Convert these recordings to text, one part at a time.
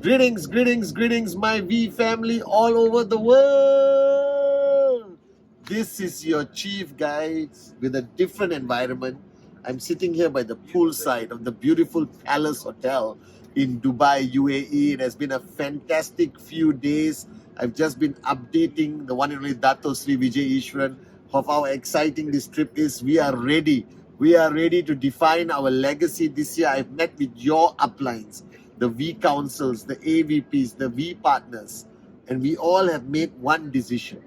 Greetings, greetings, greetings, my V family all over the world. This is your chief, guys, with a different environment. I'm sitting here by the poolside of the beautiful Palace Hotel in Dubai, UAE. It has been a fantastic few days. I've just been updating the one and only Dato Sri Vijay Ishwaran of how exciting this trip is. We are ready. We are ready to define our legacy this year. I've met with your uplines, the V councils, the AVPs, the V partners, and we all have made one decision.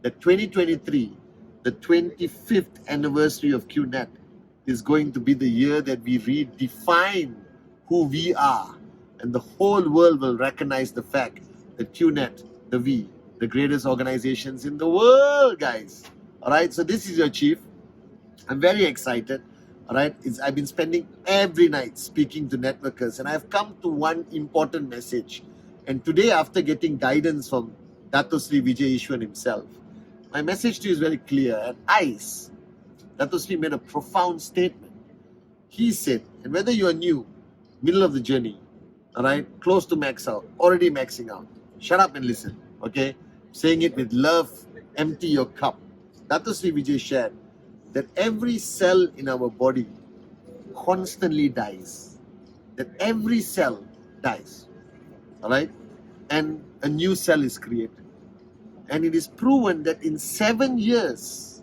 That 2023, the 25th anniversary of QNet, is going to be the year that we redefine who we are, and the whole world will recognize the fact that QNet, the V, the greatest organizations in the world, guys. All right, so this is your chief. I'm very excited. All right, I've been spending every night speaking to networkers, and I've come to one important message. And today, after getting guidance from Dato Sri Vijay Ishwaran himself, my message to you is very clear. At ICE, Dato Sri made a profound statement. He said, and whether you are new, middle of the journey, all right, close to max out, already maxing out, shut up and listen, okay? Saying it with love, empty your cup. Dato Sri Vijay shared that every cell in our body constantly dies. That every cell dies, all right? And a new cell is created. And it is proven that in 7 years,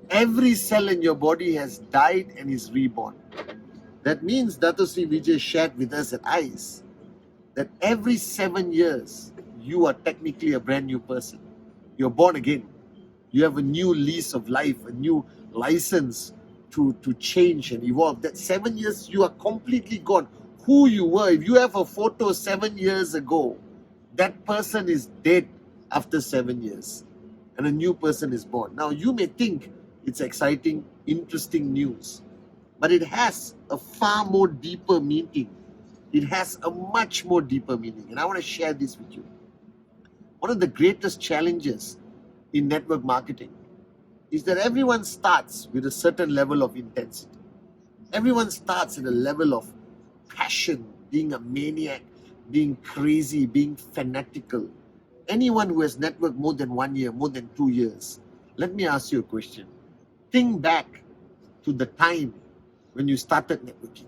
every cell in your body has died and is reborn. That means Dato Sri Vijay shared with us at ICE that every 7 years, you are technically a brand new person. You're born again. You have a new lease of life, a new license to change and evolve. That 7 years, you are completely gone. Who you were, if you have a photo 7 years ago, that person is dead after 7 years. And a new person is born. Now, you may think it's exciting, interesting news, but it has a far more deeper meaning. It has a much more deeper meaning. And I want to share this with you. One of the greatest challenges in network marketing is that everyone starts with a certain level of intensity. Everyone starts at a level of passion, being a maniac, being crazy, being fanatical. Anyone who has networked more than 1 year, more than 2 years, let me ask you a question. Think back to the time when you started networking.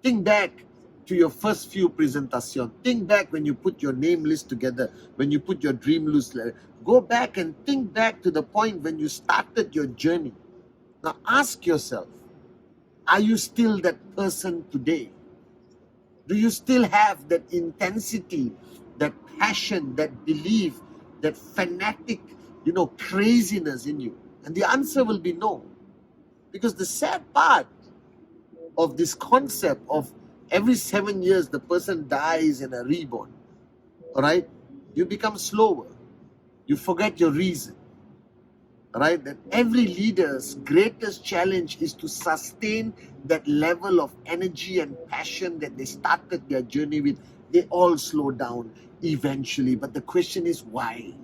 Think back to your first few presentations. Think back when you put your name list together, when you put your dream list. Go back and think back to the point when you started your journey. Now ask yourself, are you still that person today? Do you still have that intensity, that passion, that belief, that fanatic, craziness in you? And the answer will be no. Because the sad part of this concept of every 7 years the person dies and are reborn, all right? You become slower. You forget your reason, all right? That every leader's greatest challenge is to sustain that level of energy and passion that they started their journey with. They all slow down eventually. But the question is why?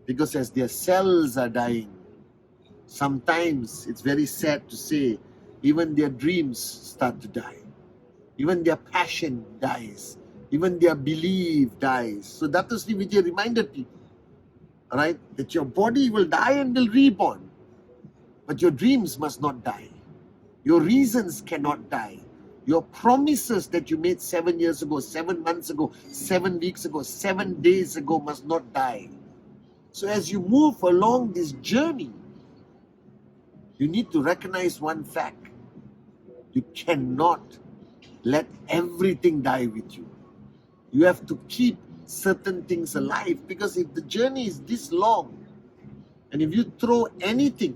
Because as their cells are dying, sometimes it's very sad to say, even their dreams start to die. Even their passion dies. Even their belief dies. So Dato Sri Vijay reminded people, all right, that your body will die and will reborn. But your dreams must not die. Your reasons cannot die. Your promises that you made 7 years ago, 7 months ago, 7 weeks ago, 7 days ago must not die. So as you move along this journey, you need to recognize one fact. You cannot let everything die with you. You have to keep certain things alive, because if the journey is this long, and if you throw anything,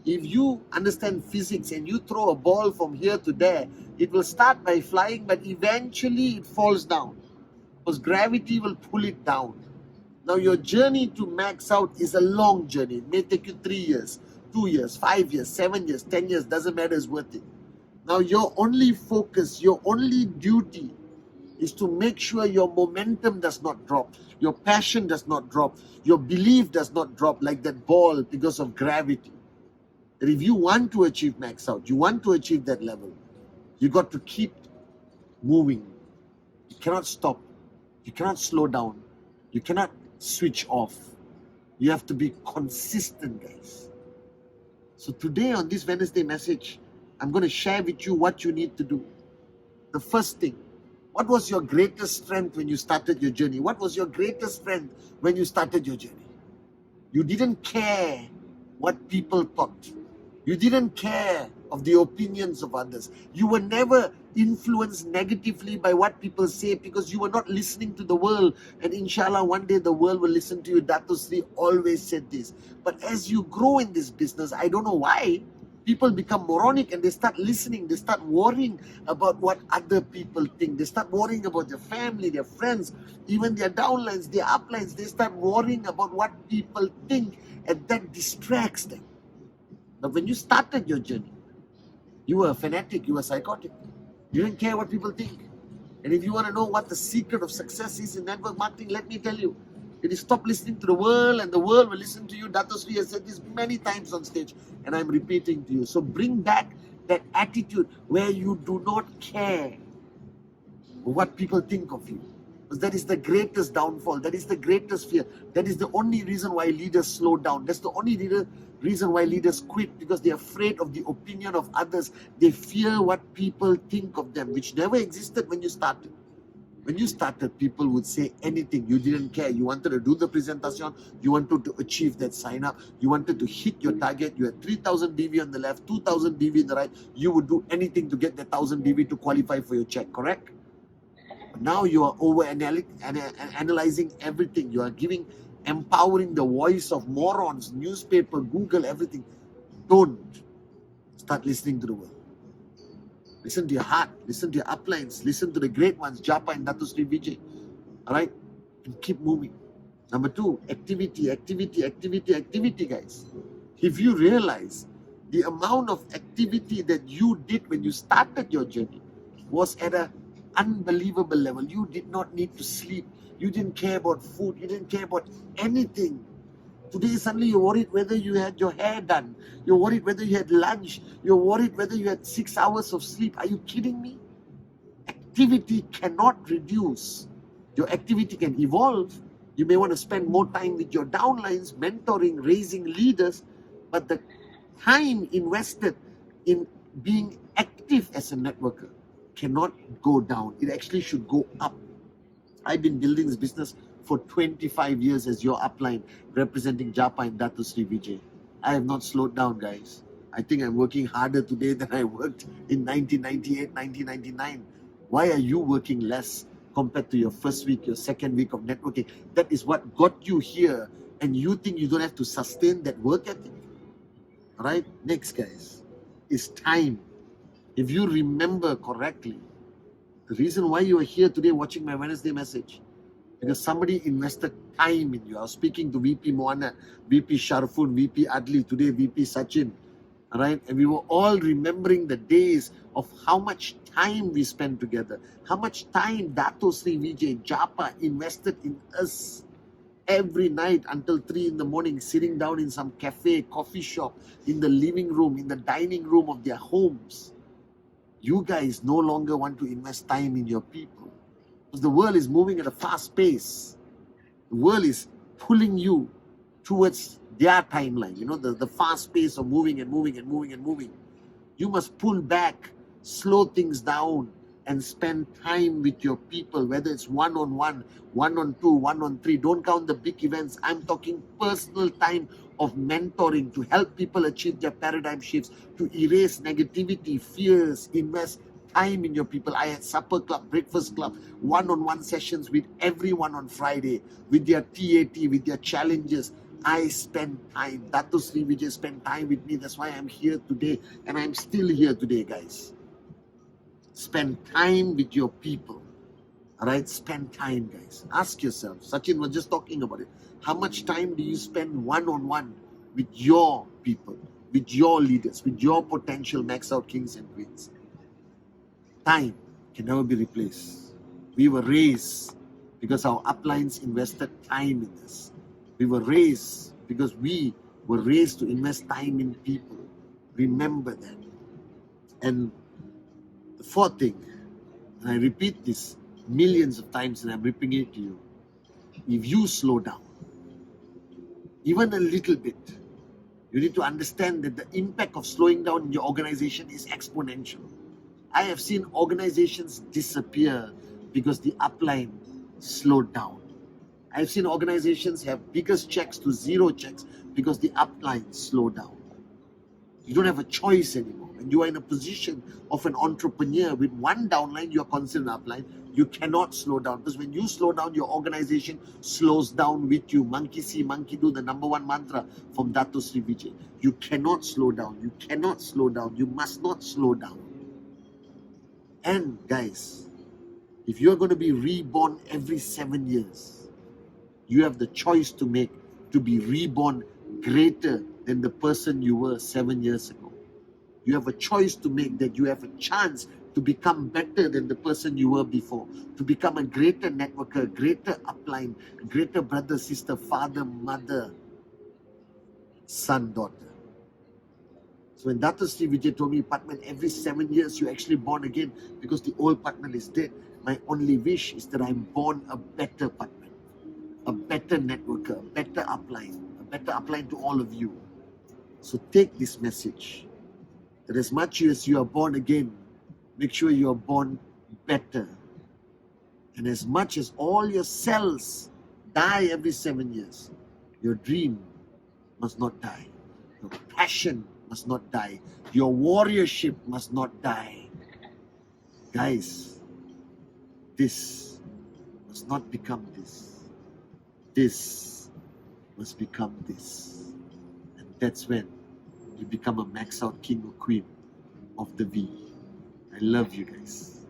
if you understand physics and you throw a ball from here to there, it will start by flying, but eventually it falls down because gravity will pull it down. Now your journey to max out is a long journey. It may take you 3 years, 2 years, 5 years, 7 years, 10 years, doesn't matter, it's worth it. Now your only focus, your only duty is to make sure your momentum does not drop, your passion does not drop, your belief does not drop like that ball because of gravity. That if you want to achieve max out, you want to achieve that level, you got to keep moving. You cannot stop. You cannot slow down. You cannot switch off. You have to be consistent, guys. So today on this Wednesday message, I'm going to share with you what you need to do. The first thing, what was your greatest strength when you started your journey? What was your greatest strength when you started your journey? You didn't care what people thought. You didn't care of the opinions of others. You were never influenced negatively by what people say because you were not listening to the world. And inshallah, one day the world will listen to you. Dato Sri always said this. But as you grow in this business, I don't know why, people become moronic and they start listening. They start worrying about what other people think. They start worrying about their family, their friends, even their downlines, their uplines. They start worrying about what people think, and that distracts them. But when you started your journey, you were a fanatic, you were psychotic. You didn't care what people think. And if you want to know what the secret of success is in network marketing, let me tell you, it is stop listening to the world and the world will listen to you. Dato Sri has said this many times on stage and I'm repeating to you. So bring back that attitude where you do not care what people think of you. Because that is the greatest downfall. That is the greatest fear. That is the only reason why leaders slow down. That's the only reason why leaders quit, because they're afraid of the opinion of others. They fear what people think of them, which never existed when you started. When you started, people would say anything. You didn't care. You wanted to do the presentation. You wanted to achieve that sign up. You wanted to hit your target. You had 3,000 DV on the left, 2,000 DV on the right. You would do anything to get that 1,000 DV to qualify for your check, correct? Now you are analyzing everything. You are empowering the voice of morons, newspaper, Google, everything. Don't start listening to the world. Listen to your heart. Listen to your uplines. Listen to the great ones, Japa and Dato Sri Vijay. All right? And keep moving. Number 2, activity, guys. If you realize the amount of activity that you did when you started your journey was at an unbelievable level. You did not need to sleep. You didn't care about food. You didn't care about anything. Today, suddenly you're worried whether you had your hair done. You're worried whether you had lunch. You're worried whether you had 6 hours of sleep. Are you kidding me? Activity cannot reduce. Your activity can evolve. You may want to spend more time with your downlines, mentoring, raising leaders. But the time invested in being active as a networker cannot go down. It actually should go up. I've been building this business for 25 years as your upline, representing Japa and Dato Sri Vijay. I have not slowed down, guys. I think I'm working harder today than I worked in 1998, 1999. Why are you working less compared to your first week, your second week of networking? That is what got you here, and you think you don't have to sustain that work ethic? All right, next, guys, is time. If you remember correctly, the reason why you are here today watching my Wednesday message, because somebody invested time in you. I was speaking to VP Moana, VP Sharfun, VP Adli, today VP Sachin, all right? And we were all remembering the days of how much time we spent together, how much time Dato Sri Vijay, Japa invested in us every night until 3 in the morning, sitting down in some cafe, coffee shop, in the living room, in the dining room of their homes. You guys no longer want to invest time in your people. Because the world is moving at a fast pace. The world is pulling you towards their timeline. You know, the fast pace of moving and moving and moving and moving. You must pull back, slow things down, and spend time with your people, whether it's one-on-one, one-on-two, one-on-three. Don't count the big events. I'm talking personal time of mentoring to help people achieve their paradigm shifts, to erase negativity, fears, invest time in your people. I had supper club, breakfast club, one-on-one sessions with everyone on Friday, with their TAT, with their challenges. I spend time. Dato Sri Vijay spent time with me. That's why I'm here today, and I'm still here today, guys. Spend time with your people. All right, spend time, guys. Ask yourself, Sachin was just talking about it. How much time do you spend one-on-one with your people, with your leaders, with your potential max out kings and queens? Time can never be replaced. We were raised because our uplines invested time in this. We were raised because we were raised to invest time in people. Remember that. And the fourth thing, and I repeat this millions of times and I'm repeating it to you, if you slow down, even a little bit, you need to understand that the impact of slowing down in your organization is exponential. I have seen organizations disappear because the upline slowed down. I've seen organizations have biggest checks to zero checks because the upline slowed down. You don't have a choice anymore. When you are in a position of an entrepreneur with one downline, you are considered an upline. You cannot slow down, because when you slow down, your organization slows down with you. Monkey see, monkey do, the number one mantra from Dato Sri Vijay. You cannot slow down. You cannot slow down. You must not slow down. And guys, if you're going to be reborn every 7 years, you have the choice to make to be reborn greater than the person you were 7 years ago. You have a choice to make that you have a chance to become better than the person you were before, to become a greater networker, greater upline, greater brother, sister, father, mother, son, daughter. So when Dato Sri Vijay told me, Patman, every 7 years you're actually born again because the old Patman is dead. My only wish is that I'm born a better Patman, a better networker, a better upline to all of you. So take this message, that as much as you are born again, make sure you are born better. And as much as all your cells die every 7 years, your dream must not die. Your passion must not die. Your warriorship must not die. Guys, this must not become this. This must become this. And that's when you become a max out king or queen of the V. I love you guys.